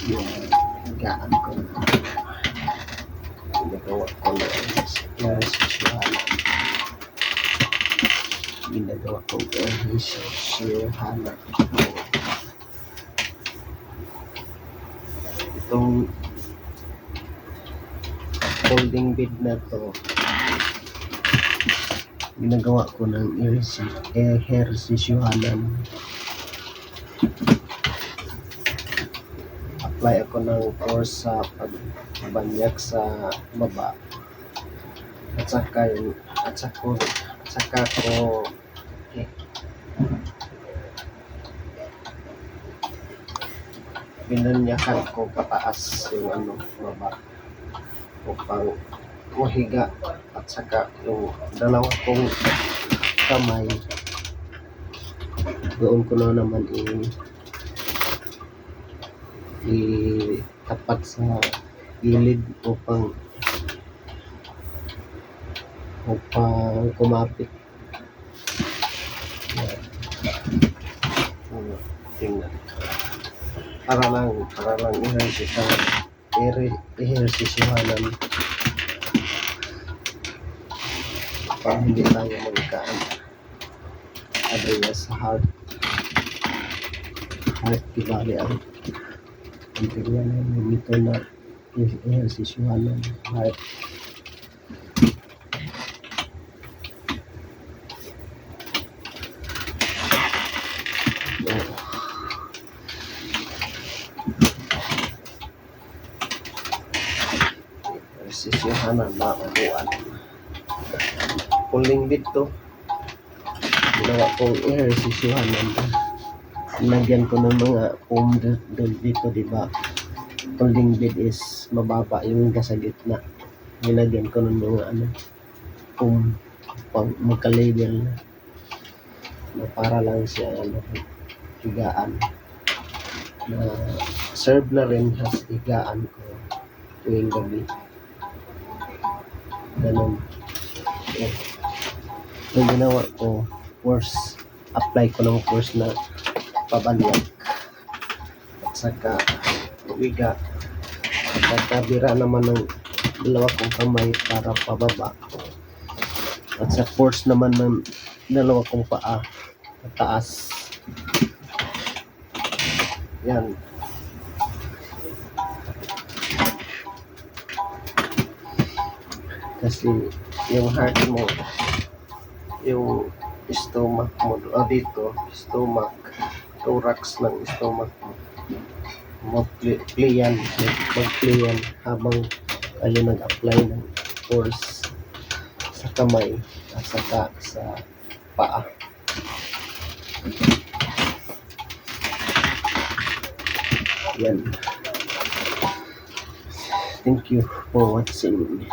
yung higaan ko. Ginagawa ko na exercise. Ginagawa ko exercise. Itong folding bed na to, ginagawa ko ng ehersisyohanan. Apply ako ng force sa pagbanyak sa baba at saka ko binanyakan ko pataas yung baba upang mahiga, at saka yung dalawa kong kamay doon ko na naman itapat sa gilid upang kumapit. Tingnan. Para lang ehersisyohanan para hindi tayo magkaan adaya sa heart kibali ang tingnan namin ito na ehersisyohanan heart. Ehersisyohanan na upuan. Pulling bed to. Ginawa kong ehersisyohanan. Lagyan ko ng mga foam dito, diba? Pulling bed is mababa yung sa gitna. Nilagyan ko ng mga foam pang magka-level na para lang siya higaan. Na serve na rin as higaan ko tuwing gabi. Ganun. Yung ginawa ko, force, apply ko ng force na pabanyak at saka uwiga, kakabira naman ng dalawa kong kamay para pababa, at sa force naman ng dalawa kong paa pataas. Yan. Kasi yung heart mo, yung stomach mo, dito, stomach, thorax ng stomach mo, mag-playan habang kayo nag-apply ng force sa kamay at saka sa paa. Yan. Thank you for watching.